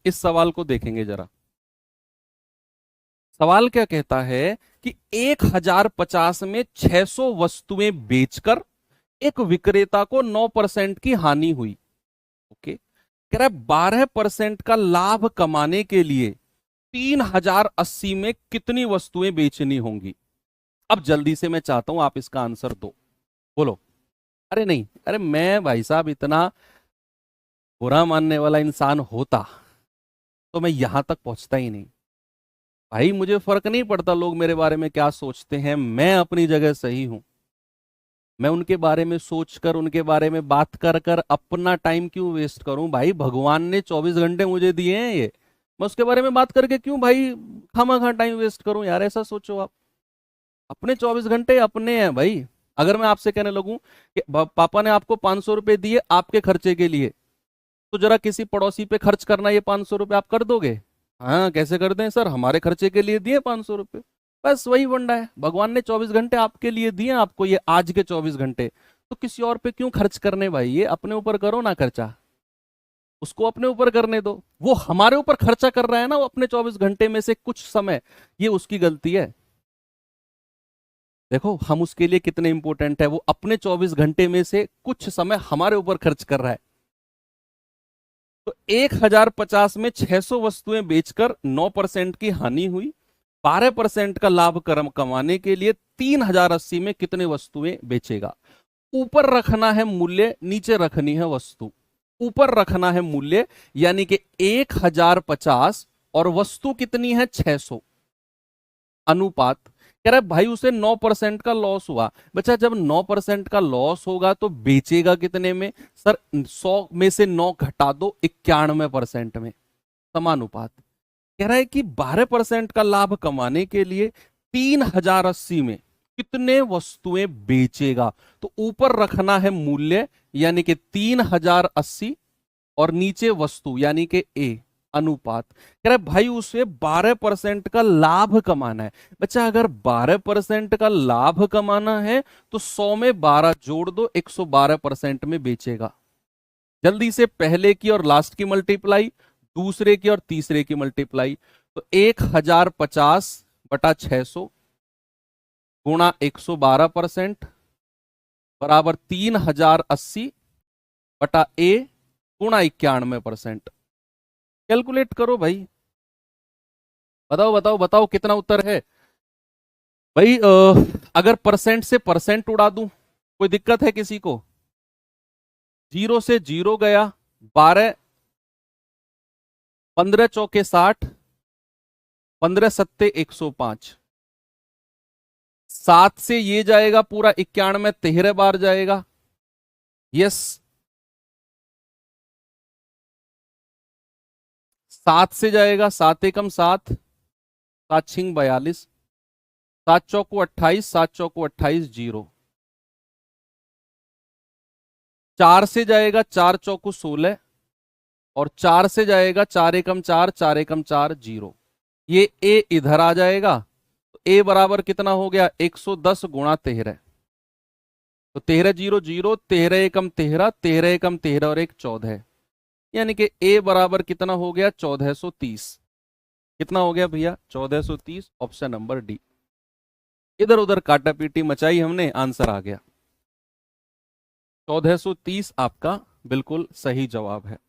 इस सवाल को देखेंगे जरा। सवाल क्या कहता है कि 1050 में 600 वस्तुएं बेचकर एक विक्रेता को 9% की हानि हुई। ओके, कह रहा है 12% का लाभ कमाने के लिए 3080 में कितनी वस्तुएं बेचनी होंगी। अब जल्दी से मैं चाहता हूं आप इसका आंसर दो, बोलो। अरे नहीं, अरे मैं भाई साहब इतना बुरा मानने वाला इंसान होता तो मैं यहां तक पहुंचता ही नहीं। भाई मुझे फर्क नहीं पड़ता लोग मेरे बारे में क्या सोचते हैं, मैं अपनी जगह सही हूं। मैं उनके बारे में सोचकर, उनके बारे में बात कर कर अपना टाइम क्यों वेस्ट करूं? भाई भगवान ने 24 घंटे मुझे दिए हैं, ये मैं उसके बारे में बात करके क्यों भाई खामा टाइम वेस्ट करूं? यार ऐसा सोचो आप। अपने 24 घंटे अपने हैं भाई। अगर मैं आपसे कहने लगूं कि पापा ने आपको 500 रुपए दिए आपके खर्चे के लिए, तो जरा किसी पड़ोसी पे खर्च करना, ये 500 रुपए आप कर दोगे? हाँ कैसे कर दें सर, हमारे खर्चे के लिए दिए 500 रुपए। बस वही फंडा है, भगवान ने 24 घंटे आपके लिए दिए, आपको ये आज के 24 घंटे, तो किसी और पे क्यों खर्च करने भाई? ये अपने ऊपर करो ना खर्चा, उसको अपने ऊपर करने दो। वो हमारे ऊपर खर्चा कर रहा है ना, वो अपने 24 घंटे में से कुछ समय, ये उसकी गलती है। देखो हम उसके लिए कितने इंपॉर्टेंट है, वो अपने 24 घंटे में से कुछ समय हमारे ऊपर खर्च कर रहा है। तो 1050 में 600 वस्तुएं बेचकर 9% की हानि हुई, 12% का लाभ कर्म कमाने के लिए 3080 में कितने वस्तुएं बेचेगा। ऊपर रखना है मूल्य, नीचे रखनी है वस्तु। ऊपर रखना है मूल्य, यानी कि 1050, और वस्तु कितनी है? 600। अनुपात कह रहा है भाई उसे 9% का लॉस हुआ। बच्चा जब 9% का लॉस होगा तो बेचेगा कितने में? सर 100 में से 9 घटा दो, 91% में। समानुपात। कह रहा है कि 12% का लाभ कमाने के लिए 3080 में कितने वस्तुएं बेचेगा। तो ऊपर रखना है मूल्य, यानी कि 3080, और नीचे वस्तु यानी कि ए। अनुपात कह रहा है भाई उसे 12% का लाभ कमाना है। बच्चा अगर 12% का लाभ कमाना है तो 100 में 12 जोड़ दो, 112% में बेचेगा। जल्दी से पहले की और लास्ट की मल्टीप्लाई, दूसरे की और तीसरे की मल्टीप्लाई। तो 1050/600 गुणा 112% बराबर 3080/A गुणा 91%। कैलकुलेट करो भाई, बताओ बताओ बताओ कितना उत्तर है भाई। अगर परसेंट से परसेंट उड़ा दूं, कोई दिक्कत है किसी को? जीरो से जीरो गया, 12, 15 चौके 60, 15 सत्ते 105। 7 से ये जाएगा पूरा 91, 13 बार जाएगा। यस। 7 से जाएगा, 7 एकम 7, 7 छिंग 42, 7 चौको 28, 7 चौको 28, जीरो। 4 से जाएगा, 4 चौको 16, और 4 से जाएगा 4 एकम 4, 4 एकम 4, जीरो। ये ए इधर आ जाएगा, तो ए बराबर कितना हो गया? 110 गुणा 13। तो 13 जीरो जीरो, 13 एकम 13, 13 एकम 13 और एक 14, यानी कि ए बराबर कितना हो गया? 1430। कितना हो गया भैया? 1430। Option number D. इधर उधर काटा पीटी मचाई हमने, आंसर आ गया 1430। आपका बिल्कुल सही जवाब है।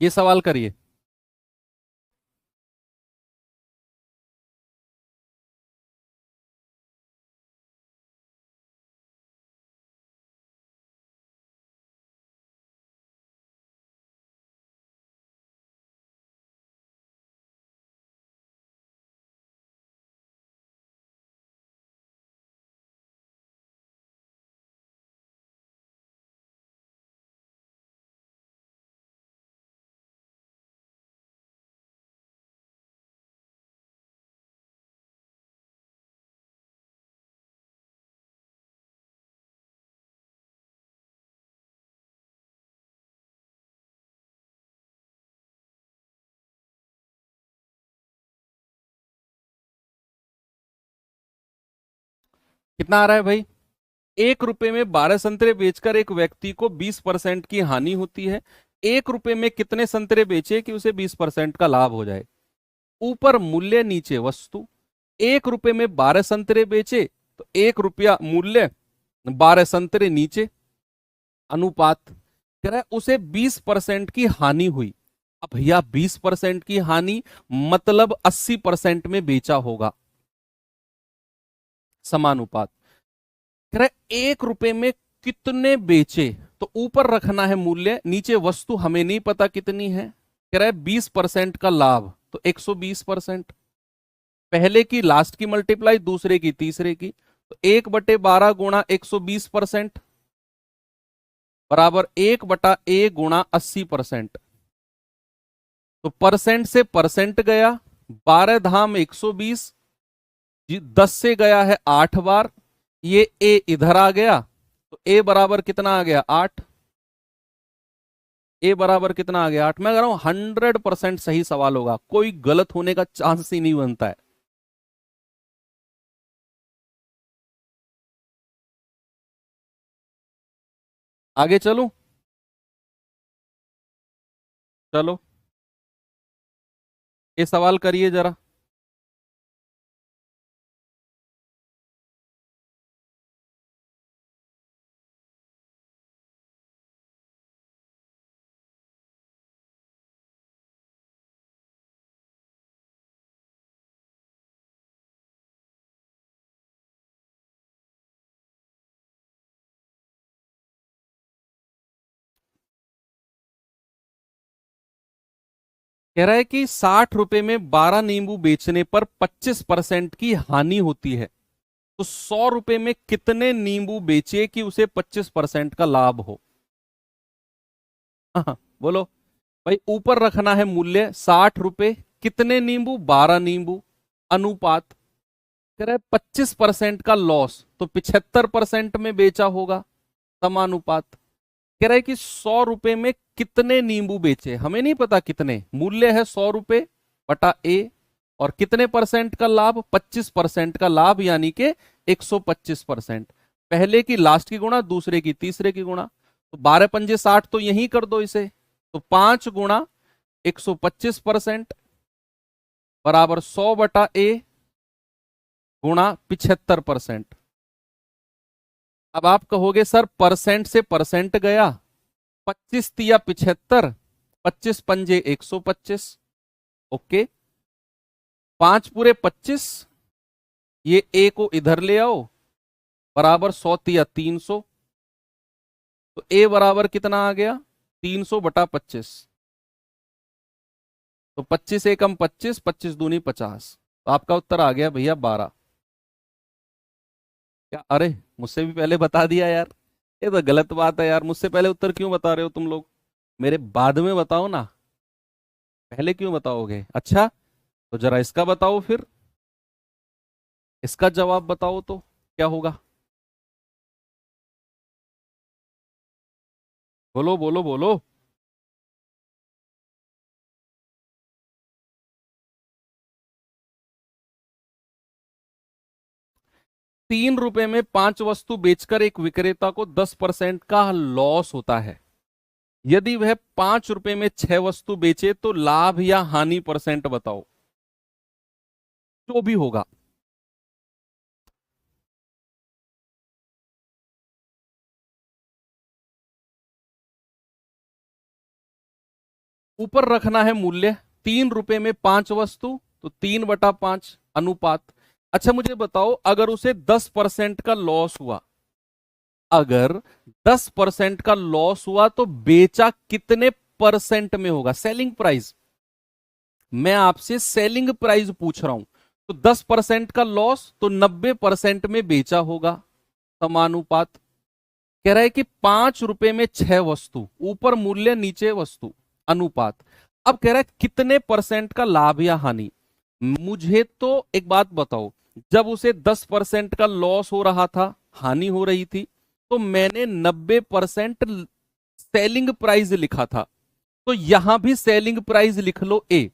ये सवाल करिए। कितना आ रहा है भाई? 1 रुपए में 12 संतरे बेचकर एक व्यक्ति को 20% की हानि होती है। 1 रुपए में कितने संतरे बेचे कि उसे 20% का लाभ हो जाए? ऊपर मूल्य, नीचे वस्तु। 1 रुपए में 12 संतरे बेचे तो 1 रुपया मूल्य, 12 संतरे नीचे, अनुपात। कह रहा है उसे 20% की हानि हुई। अब भैया 20% की हानि मतलब 80% में बेचा होगा, समानुपात। कह रहा है 1 रुपए में कितने बेचे, तो ऊपर रखना है मूल्य, नीचे वस्तु हमें नहीं पता कितनी है। कह रहा है 20% का लाभ तो 120%। पहले की लास्ट की मल्टीप्लाई दूसरे की तीसरे की, तो 1/12 गुणा 120% बराबर 1/a गुणा 80%। तो परसेंट से परसेंट गया, 12 धाम 120, 10 से गया है 8 बार, ये ए इधर आ गया, तो ए बराबर कितना आ गया? 8। ए बराबर कितना आ गया? 8। मैं कह रहा हूं 100% सही सवाल होगा, कोई गलत होने का चांस ही नहीं बनता है। आगे चलूं? चलो ये सवाल करिए जरा। कह रहा है कि 60 रुपए में 12 नींबू बेचने पर 25% की हानि होती है, तो 100 रुपए में कितने नींबू बेचे कि उसे 25% का लाभ हो? हाँ, बोलो भाई। ऊपर रखना है मूल्य 60 रुपए, कितने नींबू? 12 नींबू, अनुपात। कह रहा है 25% का लॉस तो 75% में बेचा होगा, समानुपात। कह रहा है कि 100 रुपए में कितने नींबू बेचे, हमें नहीं पता कितने, मूल्य है 100 रुपए बटा ए, और कितने परसेंट का लाभ? 25% का लाभ, यानी कि 125%। पहले की लास्ट की गुणा दूसरे की तीसरे की गुणा, तो 12×5 = 60, तो यही कर दो इसे। तो 5 गुणा 125% बराबर 100/a गुणा 75%। अब आप कहोगे सर परसेंट से परसेंट गया, 25×3 = 75, 25×5 = 125। ओके, 5×पूरे 25, ये ए को इधर ले आओ, बराबर 100×3 = 300। तो ए बराबर कितना आ गया? 300/25। तो 25×1 = 25, 25×2 = 50। तो आपका उत्तर आ गया भैया 12। क्या? अरे मुझसे भी पहले बता दिया यार, ये तो गलत बात है यार। मुझसे पहले उत्तर क्यों बता रहे हो तुम लोग? मेरे बाद में बताओ ना, पहले क्यों बताओगे? अच्छा, तो जरा इसका बताओ फिर, इसका जवाब बताओ तो क्या होगा? बोलो बोलो बोलो। 3 रुपए में 5 वस्तु बेचकर एक विक्रेता को 10% का लॉस होता है। यदि वह 5 रुपए में 6 वस्तु बेचे तो लाभ या हानि परसेंट बताओ, जो भी होगा। ऊपर रखना है मूल्य, 3 रुपए में 5 वस्तु तो 3/5 अनुपात। अच्छा मुझे बताओ, अगर उसे 10% का लॉस हुआ, अगर 10% का लॉस हुआ तो बेचा कितने परसेंट में होगा? सेलिंग प्राइस, मैं आपसे सेलिंग प्राइस पूछ रहा हूं। तो 10% का लॉस तो 90% में बेचा होगा, समानुपात। कह रहा है कि 5 रुपए में 6 वस्तु, ऊपर मूल्य नीचे वस्तु, अनुपात। अब कह रहा है कितने परसेंट का लाभ या हानि। मुझे तो एक बात बताओ, जब उसे 10% का लॉस हो रहा था, हानि हो रही थी, तो मैंने 90% सेलिंग प्राइस लिखा था, तो यहां भी सेलिंग प्राइस लिख लो ए।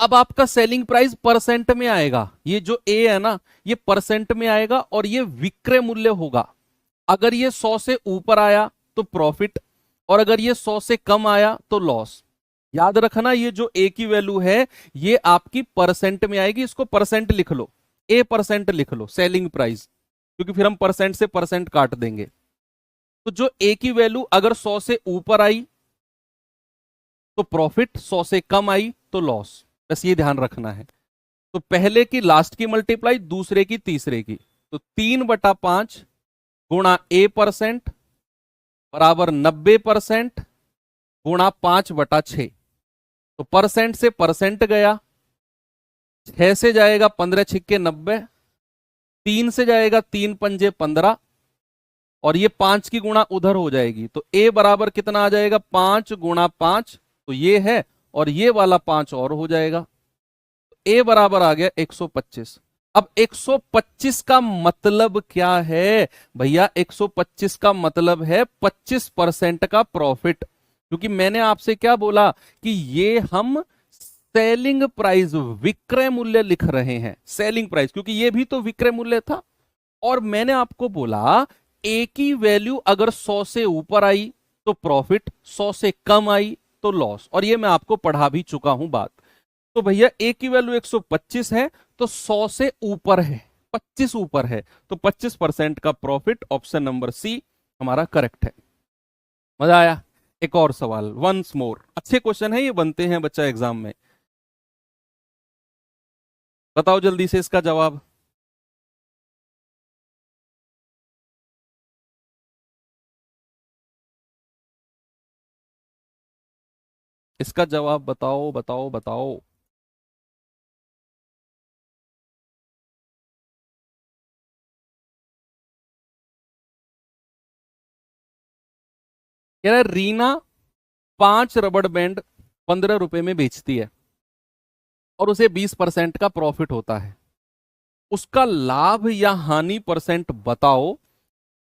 अब आपका सेलिंग प्राइस परसेंट में आएगा, ये जो ए है ना, ये परसेंट में आएगा और ये विक्रय मूल्य होगा। अगर ये 100 से ऊपर आया तो प्रॉफिट, और अगर ये 100 से कम आया तो लॉस। याद रखना, ये जो ए की वैल्यू है ये आपकी परसेंट में आएगी, इसको परसेंट लिख लो, ए परसेंट लिख लो सेलिंग प्राइस, क्योंकि फिर हम परसेंट से परसेंट काट देंगे। तो जो ए की वैल्यू अगर 100 से ऊपर आई तो प्रॉफिट, 100 से कम आई तो लॉस, बस ये ध्यान रखना है। तो पहले की लास्ट की मल्टीप्लाई, दूसरे की तीसरे की, तो 3/5 गुणा ए परसेंट बराबर 90% गुणा 5/6। तो परसेंट से परसेंट गया, 6 से जाएगा 15 छिक्के 90, 3 से जाएगा 3 पंजे 15, और ये 5 की गुणा उधर हो जाएगी, तो ए बराबर कितना आ जाएगा? 5 गुणा 5, तो ये है, और ये वाला 5 और हो जाएगा, ए बराबर आ गया 125। अब 125 का मतलब क्या है भैया? 125 का मतलब है 25% का प्रॉफिट, क्योंकि मैंने आपसे क्या बोला कि ये हम सेलिंग प्राइस, विक्रय मूल्य लिख रहे हैं, सेलिंग प्राइस, क्योंकि ये भी तो विक्रय मूल्य था। और मैंने आपको बोला ए की वैल्यू अगर 100 से ऊपर आई तो प्रॉफिट, 100 से कम आई तो लॉस, और ये मैं आपको पढ़ा भी चुका हूं बात। तो भैया ए की वैल्यू 125 है तो 100 से ऊपर है, 25 ऊपर है, तो 25% का प्रॉफिट, ऑप्शन नंबर सी हमारा करेक्ट है। मजा आया? एक और सवाल, वंस मोर, अच्छे क्वेश्चन है ये, बनते हैं बच्चा एग्जाम में। बताओ जल्दी से इसका जवाब। इसका जवाब बताओ बताओ बताओ। कह रहा है रीना 5 रबड़ बैंड 15 रुपए में बेचती है और उसे 20% का प्रॉफिट होता है। उसका लाभ या हानि परसेंट बताओ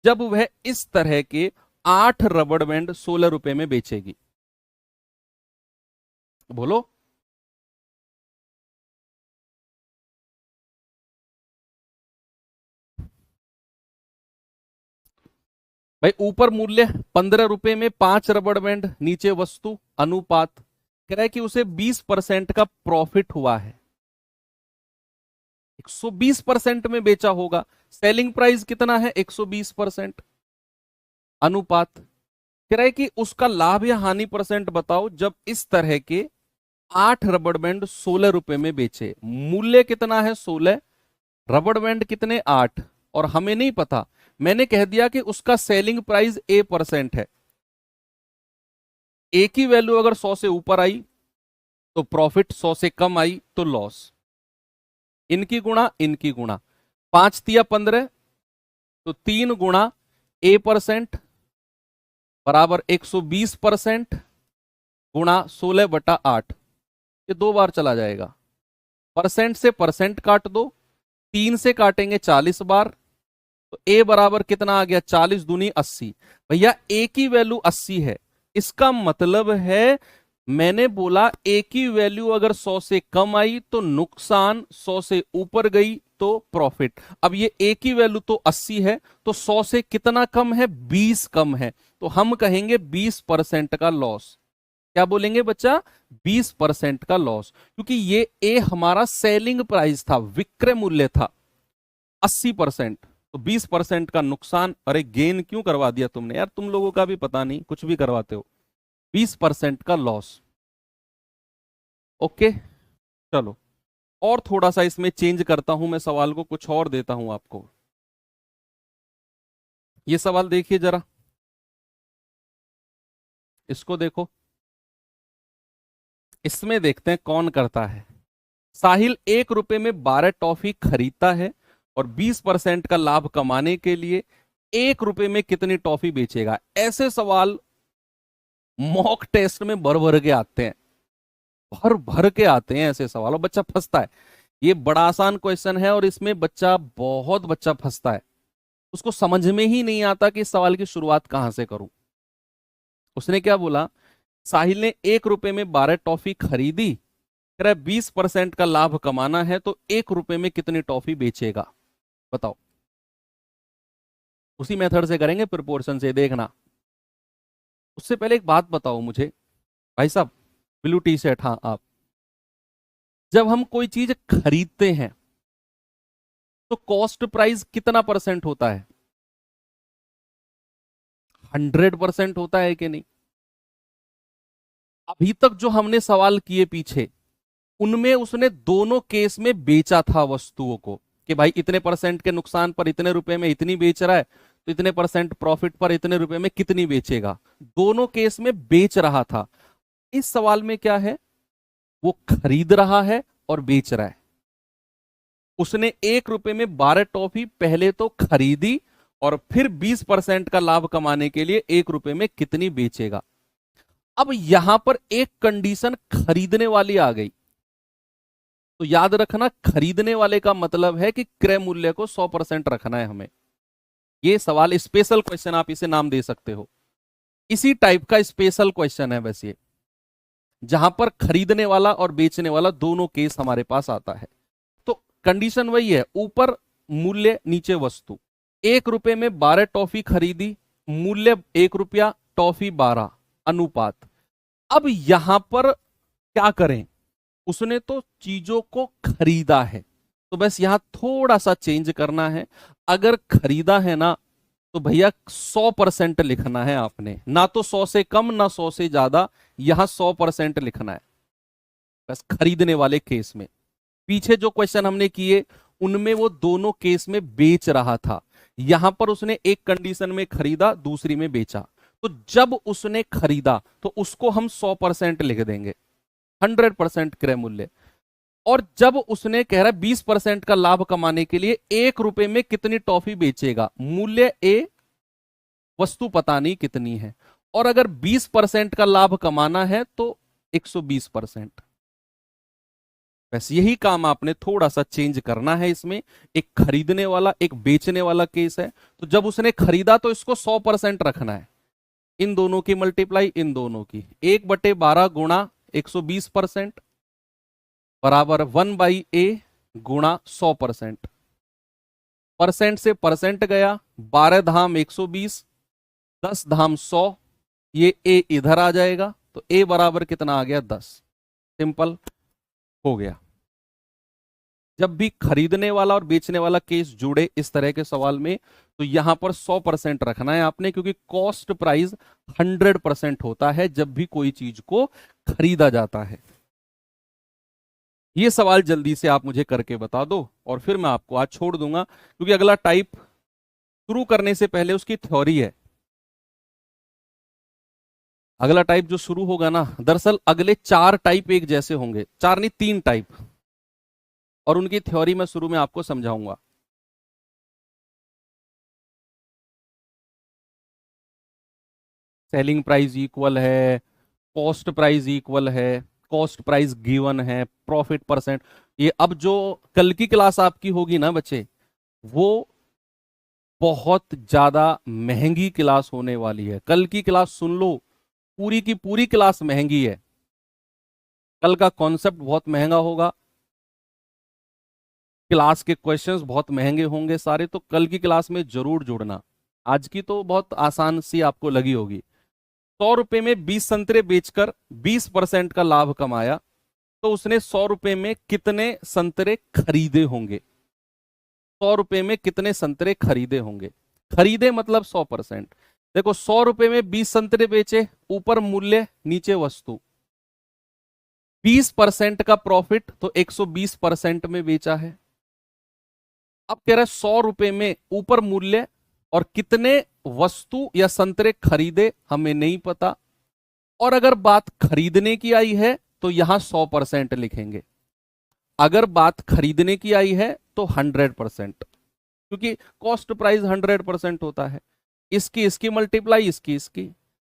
जब वह इस तरह के 8 रबड़ बैंड 16 रुपए में बेचेगी। बोलो। भाई ऊपर मूल्य 15 रुपए में 5 रबड़ बैंड, नीचे वस्तु, अनुपात। कह रहा है कि उसे 20% का प्रॉफिट हुआ है, 120% में बेचा होगा। सेलिंग प्राइस कितना है? 120%, अनुपात। कह रहा है कि उसका लाभ या हानि परसेंट बताओ जब इस तरह के 8 रबड़ बैंड 16 रुपए में बेचे। मूल्य कितना है? 16, रबड़ बैंड कितने? 8, और हमें नहीं पता, मैंने कह दिया कि उसका सेलिंग प्राइस ए परसेंट है। ए की वैल्यू अगर 100 से ऊपर आई तो प्रॉफिट, 100 से कम आई तो लॉस। इनकी गुणा इनकी गुणा, 5 तिया 15, तो 3 गुणा ए परसेंट बराबर 120% गुणा 16/8, ये 2 बार चला जाएगा। परसेंट से परसेंट काट दो, 3 से काटेंगे 40 बार, तो ए बराबर कितना आ गया? 40 दूनी 80। भैया ए की वैल्यू 80 है, इसका मतलब है मैंने बोला ए की वैल्यू अगर 100 से कम आई तो नुकसान, 100 से ऊपर गई तो प्रॉफिट। अब ये ए की वैल्यू तो 80 है, तो 100 से कितना कम है? 20 कम है, तो हम कहेंगे 20% का लॉस। क्या बोलेंगे बच्चा? 20% का लॉस, क्योंकि ये ए हमारा सेलिंग प्राइस था, विक्रय मूल्य था 80%, तो 20% का नुकसान। अरे गेन क्यों करवा दिया तुमने यार, तुम लोगों का भी पता नहीं, कुछ भी करवाते हो। 20% का लॉस। ओके, चलो और थोड़ा सा इसमें चेंज करता हूं मैं, सवाल को कुछ और देता हूं आपको। ये सवाल देखिए जरा, इसको देखो, इसमें देखते हैं कौन करता है। साहिल 1 रुपए में 12 टॉफी खरीदता है और 20% का लाभ कमाने के लिए 1 रुपए में कितनी टॉफी बेचेगा। ऐसे सवाल मॉक टेस्ट में भर भर के आते हैं, भर भर के आते हैं ऐसे सवाल, और बच्चा फंसता है। ये बड़ा आसान क्वेश्चन है और इसमें बहुत बच्चा फंसता है, उसको समझ में ही नहीं आता कि इस सवाल की शुरुआत कहां से करूं। उसने क्या बोला, साहिल ने 1 रुपए में 12 टॉफी खरीदी, कह रहा है 20% का लाभ कमाना है तो 1 रुपए में कितनी टॉफी बेचेगा, बताओ। उसी मेथड से करेंगे, प्रोपोर्शन से, देखना। उससे पहले एक बात बताओ मुझे भाई साहब, ब्लू टी शर्ट, हाँ आप, जब हम कोई चीज खरीदते हैं तो कॉस्ट प्राइस कितना परसेंट होता है? 100% होता है कि नहीं? अभी तक जो हमने सवाल किए पीछे, उनमें उसने दोनों केस में बेचा था वस्तुओं को, कि भाई इतने परसेंट के नुकसान पर इतने रुपए में इतनी बेच रहा है, तो इतने परसेंट प्रॉफिट पर इतने रुपए में कितनी बेचेगा। दोनों केस में बेच रहा था। इस सवाल में क्या है, वो खरीद रहा है और बेच रहा है। उसने 1 रुपए में 12 टॉफी पहले तो खरीदी और फिर 20% का लाभ कमाने के लिए 1 रुपए में कितनी बेचेगा। अब यहां पर एक कंडीशन खरीदने वाली आ गई, तो याद रखना खरीदने वाले का मतलब है कि क्रय मूल्य को 100% रखना है हमें। ये सवाल स्पेशल क्वेश्चन, आप इसे नाम दे सकते हो, इसी टाइप का स्पेशल क्वेश्चन है वैसे, जहां पर खरीदने वाला और बेचने वाला दोनों केस हमारे पास आता है। तो कंडीशन वही है, ऊपर मूल्य नीचे वस्तु। 1 रुपए में 12 टॉफी खरीदी, मूल्य 1 रुपया, टॉफी 12, अनुपात। अब यहां पर क्या करें, उसने तो चीजों को खरीदा है, तो बस यहां थोड़ा सा चेंज करना है। अगर खरीदा है ना, तो भैया 100% लिखना है आपने, ना तो 100 से कम ना 100 से ज्यादा, यहां 100% लिखना है बस खरीदने वाले केस में। पीछे जो क्वेश्चन हमने किए उनमें वो दोनों केस में बेच रहा था, यहां पर उसने एक कंडीशन में खरीदा, दूसरी में बेचा। तो जब उसने खरीदा तो उसको हम 100% लिख देंगे, 100% क्रय मूल्य। और जब उसने कह रहा है 20% का लाभ कमाने के लिए 1 रुपए में कितनी टॉफी बेचेगा, मूल्य ए, वस्तु पता नहीं कितनी है, और अगर 20% का लाभ कमाना है तो 120%। बस यही काम आपने थोड़ा सा चेंज करना है इसमें। एक खरीदने वाला एक बेचने वाला केस है, तो जब उसने खरीदा तो इसको 100% रखना है, इन दोनों की मल्टीप्लाई इन दोनों की, 1/12 गुणा 120% बराबर 1/a गुणा 100%। परसेंट से परसेंट गया, 12 धाम 120, 10 धाम 100, ये a इधर आ जाएगा, तो a बराबर कितना आ गया, 10। सिंपल हो गया। जब भी खरीदने वाला और बेचने वाला केस जुड़े इस तरह के सवाल में, तो यहां पर 100% रखना है आपने, क्योंकि कॉस्ट प्राइस 100% होता है जब भी कोई चीज को खरीदा जाता है। ये सवाल जल्दी से आप मुझे करके बता दो और फिर मैं आपको आज छोड़ दूंगा, क्योंकि अगला टाइप शुरू करने से पहले उसकी थ्योरी है। अगला टाइप जो शुरू होगा ना, दरअसल अगले 4 टाइप एक जैसे होंगे, 4 नहीं 3 टाइप, और उनकी थ्योरी मैं शुरू में आपको समझाऊंगा। सेलिंग प्राइस इक्वल है, कॉस्ट प्राइस इक्वल है, कॉस्ट प्राइस गिवन है, प्रॉफिट परसेंट। ये अब जो कल की क्लास आपकी होगी ना बच्चे, वो बहुत ज्यादा महंगी क्लास होने वाली है। कल की क्लास सुन लो, पूरी की पूरी क्लास महंगी है। कल का कॉन्सेप्ट बहुत महंगा होगा, क्लास के क्वेश्चंस बहुत महंगे होंगे सारे, तो कल की क्लास में जरूर जुड़ना। आज की तो बहुत आसान सी आपको लगी होगी। 100 रुपए में 20 संतरे बेचकर 20% का लाभ कमाया, तो उसने 100 रुपए में कितने संतरे खरीदे होंगे। 100 रुपए में कितने संतरे खरीदे होंगे, खरीदे मतलब 100%। देखो 100 रुपए में 20 संतरे बेचे, ऊपर मूल्य नीचे वस्तु, 20% का प्रॉफिट, तो 120% में बेचा है। अब कह रहा है 100 रुपए में ऊपर मूल्य और कितने वस्तु या संतरे खरीदे हमें नहीं पता, और अगर बात खरीदने की आई है तो यहां 100% लिखेंगे, अगर बात खरीदने की आई है तो 100%, क्योंकि कॉस्ट प्राइस 100% होता है। इसकी मल्टीप्लाई, इसकी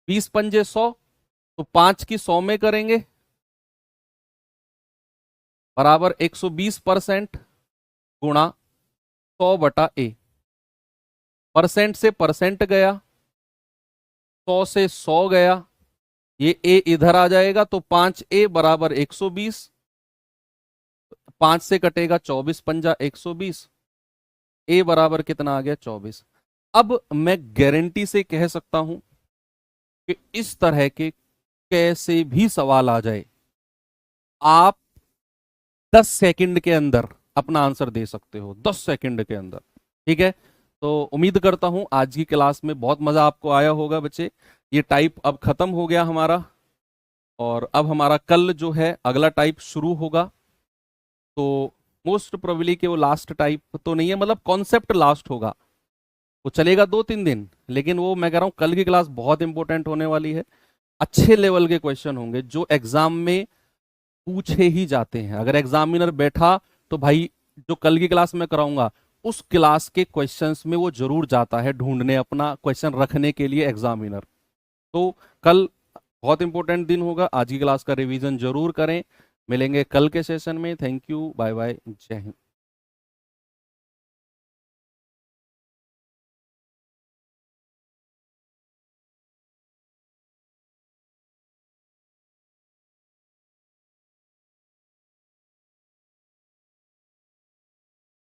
20 पंजे 100, तो 5 की 100 में करेंगे, बराबर 120% गुणा 100/A। परसेंट से परसेंट गया, 100 से 100 गया, ये A इधर आ जाएगा, तो 5A बराबर 120, 5 से कटेगा 24 पंजा 120, A बराबर कितना आ गया 24। अब मैं गारंटी से कह सकता हूं कि इस तरह के कैसे भी सवाल आ जाए, आप 10 सेकंड के अंदर अपना आंसर दे सकते हो, 10 सेकंड के अंदर। ठीक है, तो उम्मीद करता हूं आज की क्लास में बहुत मजा आपको आया होगा बच्चे। ये टाइप अब खत्म हो गया हमारा, और अब हमारा कल जो है अगला टाइप शुरू होगा। तो मोस्ट प्रोबेबली कि वो लास्ट टाइप तो नहीं है, मतलब कॉन्सेप्ट लास्ट होगा, वो चलेगा 2-3 दिन, लेकिन वो मैं कह रहा हूं कल की क्लास बहुत इंपॉर्टेंट होने वाली है। अच्छे लेवल के क्वेश्चन होंगे जो एग्जाम में पूछे ही जाते हैं। अगर एग्जामिनर बैठा तो भाई जो कल की क्लास में कराऊंगा उस क्लास के क्वेश्चंस में वो जरूर जाता है ढूंढने, अपना क्वेश्चन रखने के लिए एग्जामिनर। तो कल बहुत इंपॉर्टेंट दिन होगा, आज की क्लास का रिवीजन जरूर करें। मिलेंगे कल के सेशन में। थैंक यू, बाय बाय, जय हिंद।